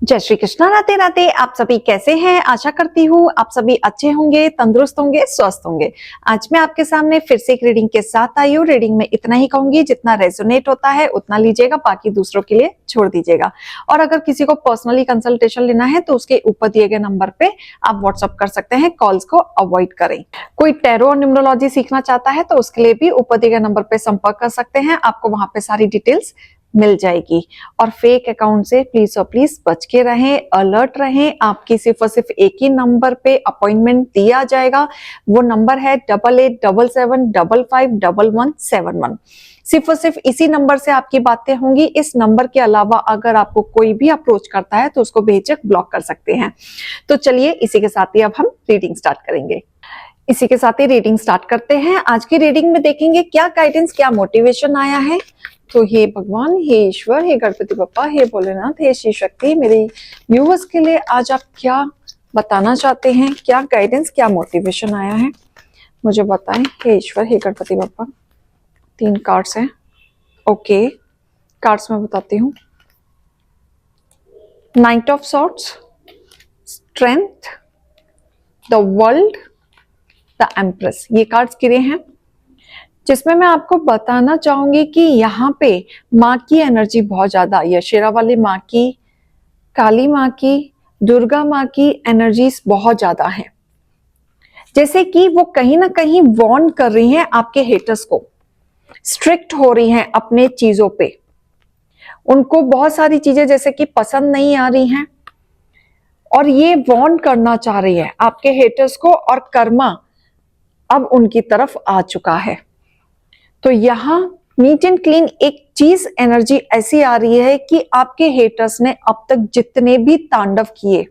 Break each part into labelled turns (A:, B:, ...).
A: जय श्री कृष्णा। राधे राधे। आप सभी कैसे हैं? आशा करती हूँ आप सभी अच्छे होंगे, तंदुरुस्त होंगे, स्वस्थ होंगे। आज मैं आपके सामने फिर से एक रीडिंग के साथ आई हूँ। रीडिंग में इतना ही कहूंगी, जितना रेजोनेट होता है उतना लीजिएगा, बाकी दूसरों के लिए छोड़ दीजिएगा। और अगर किसी को पर्सनली कंसल्टेशन लेना है तो उसके ऊपर दिए गए नंबर पे आप व्हाट्सअप कर सकते हैं। कॉल्स को अवॉइड करें। कोई टैरो और न्यूमरोलॉजी सीखना चाहता है तो उसके लिए भी ऊपर दिए गए नंबर पे संपर्क कर सकते हैं। आपको वहां पे सारी डिटेल्स मिल जाएगी। और फेक अकाउंट से प्लीज और प्लीज बच के रहें, अलर्ट रहें। आपकी सिर्फ और सिर्फ एक ही नंबर पे अपॉइंटमेंट दिया जाएगा। वो नंबर है 8877551171। सिर्फ और सिर्फ इसी नंबर से आपकी बातें होंगी। इस नंबर के अलावा अगर आपको कोई भी अप्रोच करता है तो उसको बेझिझक ब्लॉक कर सकते हैं। तो चलिए इसी के साथ ही अब हम रीडिंग स्टार्ट करेंगे। इसी के साथ ही रीडिंग स्टार्ट करते हैं। आज की रीडिंग में देखेंगे क्या गाइडेंस, क्या मोटिवेशन आया है। तो हे भगवान, हे ईश्वर, हे गणपति बप्पा, हे भोलेनाथ, हे शिव शक्ति, मेरे व्यूअर्स के लिए आज आप क्या बताना चाहते हैं? क्या गाइडेंस, क्या मोटिवेशन आया है, मुझे बताएं। हे ईश्वर, हे गणपति बप्पा। 3 कार्ड्स हैं। ओके, कार्ड्स मैं बताती हूँ। Night of swords, strength, the world, the empress, ये कार्ड्स गिरे हैं, जिसमें मैं आपको बताना चाहूंगी कि यहाँ पे माँ की एनर्जी बहुत ज्यादा, यशेरा वाली माँ की, काली माँ की, दुर्गा माँ की एनर्जीज बहुत ज्यादा है। जैसे कि वो कहीं ना कहीं वार्न कर रही हैं आपके हेटर्स को, स्ट्रिक्ट हो रही हैं अपने चीजों पे। उनको बहुत सारी चीजें जैसे कि पसंद नहीं आ रही हैं और ये वार्न करना चाह रही है आपके हेटर्स को, और कर्मा अब उनकी तरफ आ चुका है। तो यहां नीट एंड क्लीन एक चीज एनर्जी ऐसी आ रही है कि आपके हेटर्स ने अब तक जितने भी तांडव किए,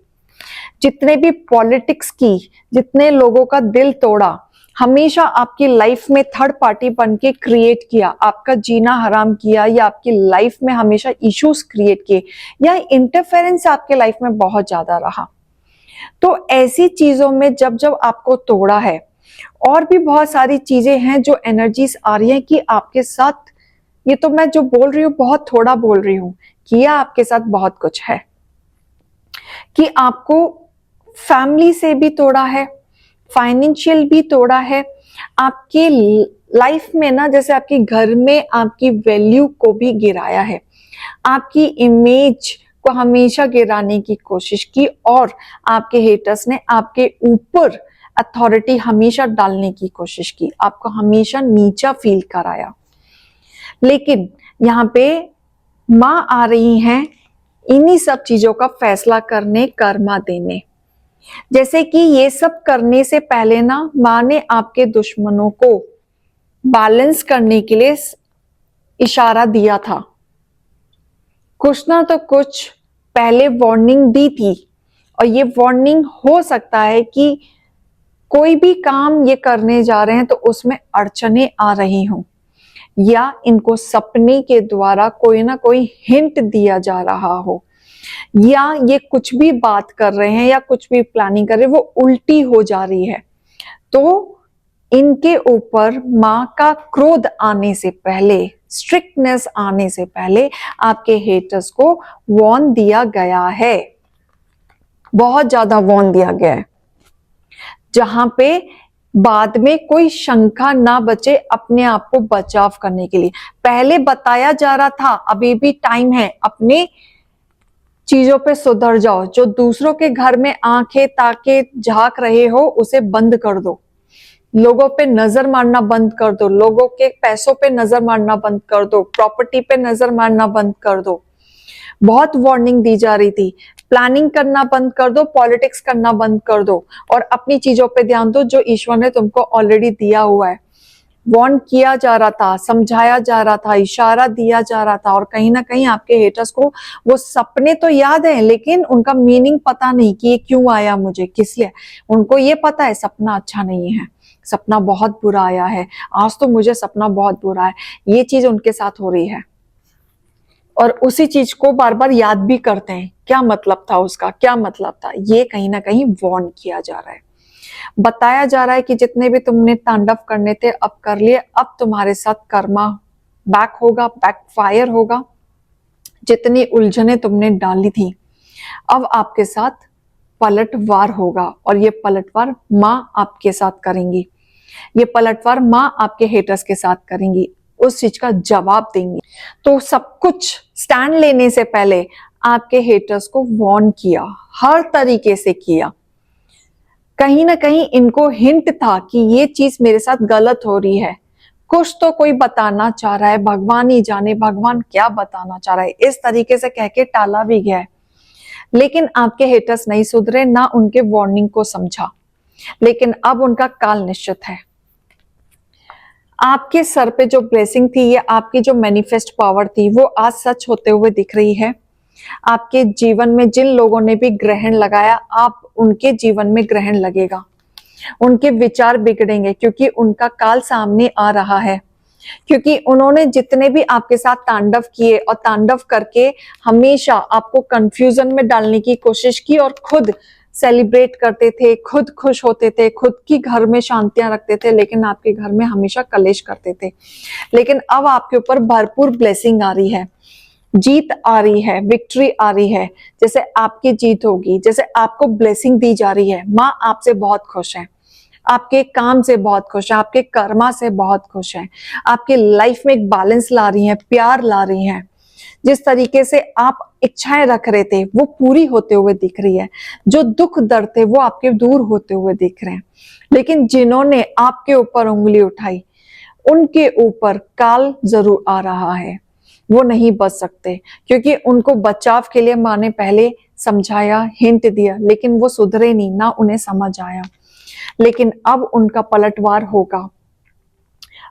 A: जितने भी पॉलिटिक्स की, जितने लोगों का दिल तोड़ा, हमेशा आपकी लाइफ में थर्ड पार्टी बन के क्रिएट किया, आपका जीना हराम किया, या आपकी लाइफ में हमेशा इश्यूज क्रिएट किए, या इंटरफेरेंस आपके लाइफ में बहुत ज्यादा रहा। तो ऐसी चीजों में जब जब आपको तोड़ा है, और भी बहुत सारी चीजें हैं जो एनर्जीज आ रही हैं कि आपके साथ, ये तो मैं जो बोल रही हूँ बहुत थोड़ा बोल रही हूँ, किया आपके साथ बहुत कुछ है। कि आपको फैमिली से भी तोड़ा है, फाइनेंशियल भी तोड़ा है, आपके लाइफ में ना, जैसे आपके घर में आपकी वैल्यू को भी गिराया है, आपकी इमेज को हमेशा गिराने की कोशिश की, और आपके हेटर्स ने आपके ऊपर अथॉरिटी हमेशा डालने की कोशिश की, आपको हमेशा नीचा फील कराया। लेकिन यहाँ पे माँ आ रही हैं इन्हीं सब चीजों का फैसला करने, कर्मा देने। जैसे कि ये सब करने से पहले ना, माँ ने आपके दुश्मनों को बैलेंस करने के लिए इशारा दिया था, कुछ ना तो कुछ पहले वार्निंग दी थी। और ये वार्निंग हो सकता है कि कोई भी काम ये करने जा रहे हैं तो उसमें अड़चने आ रही हों, या इनको सपने के द्वारा कोई ना कोई हिंट दिया जा रहा हो, या ये कुछ भी बात कर रहे हैं या कुछ भी प्लानिंग कर रहे हैं वो उल्टी हो जा रही है। तो इनके ऊपर माँ का क्रोध आने से पहले, स्ट्रिक्टनेस आने से पहले आपके हेटर्स को वार्न दिया गया है, बहुत ज्यादा वार्न दिया गया है, जहां पे बाद में कोई शंका ना बचे अपने आप को बचाव करने के लिए। पहले बताया जा रहा था अभी भी टाइम है, अपने चीजों पे सुधर जाओ। जो दूसरों के घर में आंखें ताके झांक रहे हो उसे बंद कर दो, लोगों पे नजर मारना बंद कर दो, लोगों के पैसों पे नजर मारना बंद कर दो, प्रॉपर्टी पे नजर मारना बंद कर दो। बहुत वार्निंग दी जा रही थी, प्लानिंग करना बंद कर दो, पॉलिटिक्स करना बंद कर दो, और अपनी चीजों पे ध्यान दो जो ईश्वर ने तुमको ऑलरेडी दिया हुआ है। वार्न किया जा रहा था, समझाया जा रहा था, इशारा दिया जा रहा था। और कहीं ना कहीं आपके हेटर्स को वो सपने तो याद है, लेकिन उनका मीनिंग पता नहीं कि ये क्यों आया, मुझे किस लिए। उनको ये पता है सपना अच्छा नहीं है, सपना बहुत बुरा आया है, आज तो मुझे सपना बहुत बुरा है। ये चीज उनके साथ हो रही है, और उसी चीज को बार बार याद भी करते हैं, क्या मतलब था उसका, क्या मतलब था। ये कहीं ना कहीं वार्न किया जा रहा है, बताया जा रहा है कि जितने भी तुमने तांडव करने थे अब कर लिए, अब तुम्हारे साथ कर्मा बैक होगा, बैकफायर होगा। जितनी उलझने तुमने डाली थी अब आपके साथ पलटवार होगा और ये पलटवार माँ आपके साथ करेंगी, ये पलटवार माँ आपके हेटर्स के साथ करेंगी, उस चीज का जवाब देंगी। तो सब कुछ स्टैंड लेने से पहले आपके हेटर्स को वार्न किया, हर तरीके से किया। कहीं ना कहीं इनको हिंट था कि ये चीज मेरे साथ गलत हो रही है, कुछ तो कोई बताना चाह रहा है, भगवान ही जाने भगवान क्या बताना चाह रहा है, इस तरीके से कह के टाला भी गया है। लेकिन आपके हेटर्स नहीं सुधरे, ना उनके वार्निंग को समझा। लेकिन अब उनका काल निश्चित है। आपके सर पे जो ब्लेसिंग थी, ये आपकी जो मैनिफेस्ट पावर थी, वो आज सच होते हुए दिख रही है। आपके जीवन में जिन लोगों ने भी ग्रहण लगाया, आप उनके जीवन में ग्रहण लगेगा, उनके विचार बिगड़ेंगे, क्योंकि उनका काल सामने आ रहा है। क्योंकि उन्होंने जितने भी आपके साथ तांडव किए और तांडव करके हमेशा आपको कंफ्यूजन में डालने की कोशिश की, और खुद सेलिब्रेट करते थे, खुद खुश होते थे, खुद की घर में शांतियां रखते थे, लेकिन आपके घर में हमेशा कलेश करते थे। लेकिन अब आपके ऊपर भरपूर ब्लेसिंग आ रही है, जीत आ रही है, विक्ट्री आ रही है। जैसे आपकी जीत होगी, जैसे आपको ब्लेसिंग दी जा रही है। माँ आपसे बहुत खुश है, आपके काम से बहुत खुश है, आपके कर्मा से बहुत खुश है, आपके लाइफ में एक बैलेंस ला रही है, प्यार ला रही है। जिस तरीके से आप इच्छाएं रख रहे थे वो पूरी होते हुए दिख रही है। जो दुख दर्द थे वो आपके दूर होते हुए दिख रहे हैं। लेकिन जिन्होंने आपके ऊपर उंगली उठाई, उनके ऊपर काल जरूर आ रहा है, वो नहीं बच सकते। क्योंकि उनको बचाव के लिए माँ ने पहले समझाया, हिंट दिया, लेकिन वो सुधरे नहीं, ना उन्हें समझ आया। लेकिन अब उनका पलटवार होगा।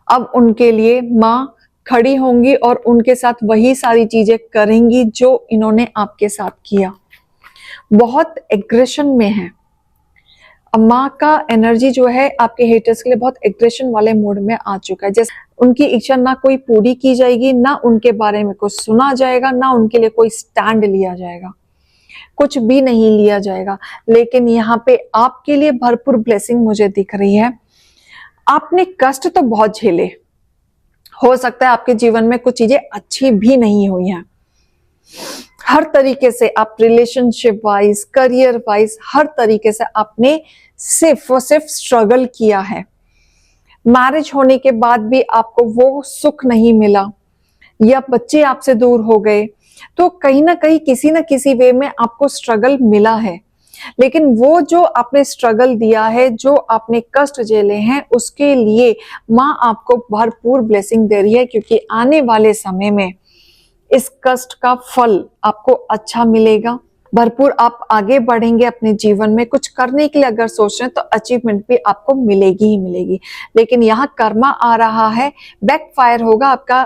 A: अब उनके लिए माँ खड़ी होंगी और उनके साथ वही सारी चीजें करेंगी जो इन्होंने आपके साथ किया। बहुत एग्रेशन में है। माँ का एनर्जी जो है आपके हेटर्स के लिए बहुत एग्रेशन वाले मूड में आ चुका है। जैसे उनकी इच्छा ना कोई पूरी की जाएगी, ना उनके बारे में कुछ सुना जाएगा, ना उनके लिए कोई स्टैंड लिया जाएगा, कुछ भी नहीं लिया जाएगा। लेकिन यहाँ पे आपके लिए भरपूर ब्लेसिंग मुझे दिख रही है। आपने कष्ट तो बहुत झेले, हो सकता है आपके जीवन में कुछ चीजें अच्छी भी नहीं हुई हैं। हर तरीके से आप रिलेशनशिप वाइज, करियर वाइज, हर तरीके से आपने सिर्फ और सिर्फ स्ट्रगल किया है। मैरिज होने के बाद भी आपको वो सुख नहीं मिला, या बच्चे आपसे दूर हो गए, तो कहीं ना कहीं किसी ना किसी वे में आपको स्ट्रगल मिला है। लेकिन वो जो आपने स्ट्रगल दिया है, जो आपने कष्ट झेले हैं, उसके लिए माँ आपको भरपूर ब्लेसिंग दे रही है। क्योंकि आने वाले समय में इस कष्ट का फल आपको अच्छा मिलेगा, भरपूर आप आगे बढ़ेंगे अपने जीवन में। कुछ करने के लिए अगर सोच रहे हैं तो अचीवमेंट भी आपको मिलेगी ही मिलेगी। लेकिन यहाँ कर्मा आ रहा है, बैकफायर होगा आपका।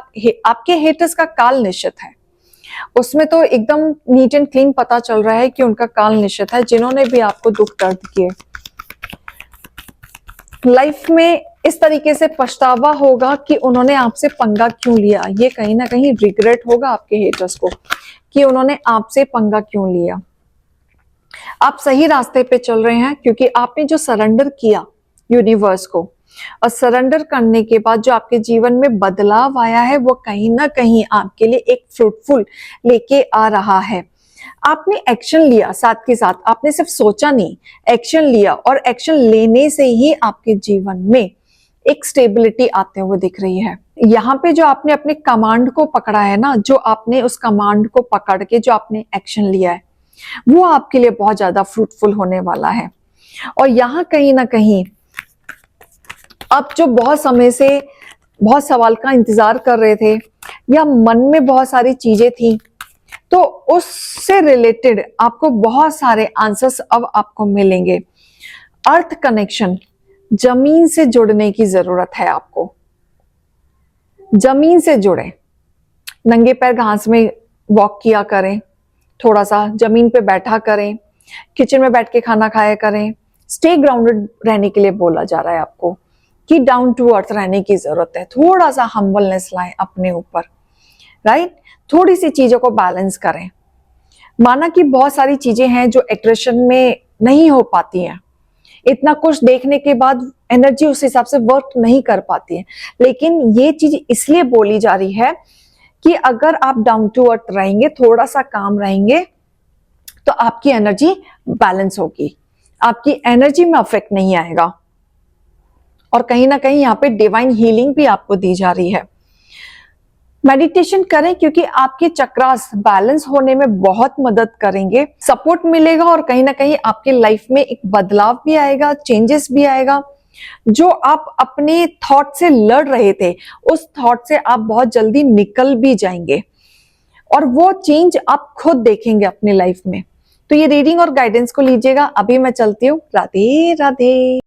A: आपके हेटर्स का काल निश्चित है, उसमें तो एकदम नीट एंड क्लीन पता चल रहा है कि उनका काल निश्चित है। जिन्होंने भी आपको दुख दर्द किए, लाइफ में इस तरीके से पछतावा होगा कि उन्होंने आपसे पंगा क्यों लिया। ये कहीं ना कहीं रिग्रेट होगा आपके हेटर्स को कि उन्होंने आपसे पंगा क्यों लिया। आप सही रास्ते पे चल रहे हैं, क्योंकि आपने जो सरेंडर किया यूनिवर्स को, और सरेंडर करने के बाद जो आपके जीवन में बदलाव आया है, वो कहीं ना कहीं आपके लिए एक फ्रूटफुल लेके आ रहा है। आपने एक्शन लिया, साथ के साथ आपने सिर्फ सोचा नहीं, एक्शन लिया, और एक्शन लेने से ही आपके जीवन में एक स्टेबिलिटी आते हुए दिख रही है। यहाँ पे जो आपने अपने कमांड को पकड़ा है ना, जो आपने उस कमांड को पकड़ के जो आपने एक्शन लिया है, वो आपके लिए बहुत ज्यादा फ्रूटफुल होने वाला है। और यहाँ कहीं ना कहीं आप जो बहुत समय से बहुत सवाल का इंतजार कर रहे थे, या मन में बहुत सारी चीजें थी, तो उससे रिलेटेड आपको बहुत सारे आंसर्स अब आपको मिलेंगे। अर्थ कनेक्शन, जमीन से जुड़ने की जरूरत है आपको। जमीन से जुड़े, नंगे पैर घास में वॉक किया करें, थोड़ा सा जमीन पे बैठा करें, किचन में बैठ के खाना खाया करें। स्टे ग्राउंडेड रहने के लिए बोला जा रहा है आपको कि डाउन टू अर्थ रहने की जरूरत है। थोड़ा सा हम्बलनेस लाएं अपने ऊपर, राइट? थोड़ी सी चीजों को बैलेंस करें। माना कि बहुत सारी चीजें हैं जो एग्रेशन में नहीं हो पाती हैं, इतना कुछ देखने के बाद एनर्जी उस हिसाब से वर्क नहीं कर पाती है। लेकिन ये चीज इसलिए बोली जा रही है कि अगर आप डाउन टू अर्थ रहेंगे, थोड़ा सा काम रहेंगे, तो आपकी एनर्जी बैलेंस होगी, आपकी एनर्जी में अफेक्ट नहीं आएगा। और कहीं ना कहीं यहाँ पे डिवाइन हीलिंग भी आपको दी जा रही है। मेडिटेशन करें क्योंकि आपके चक्रास बैलेंस होने में बहुत मदद करेंगे, सपोर्ट मिलेगा और कहीं ना कहीं आपके लाइफ में एक बदलाव भी आएगा, चेंजेस भी आएगा। जो आप अपने थॉट से लड़ रहे थे, उस थॉट से आप बहुत जल्दी निकल भी जाएंगे और वो चेंज आप खुद देखेंगे अपनी लाइफ में। तो ये रीडिंग और गाइडेंस को लीजिएगा। अभी मैं चलती हूँ। राधे राधे।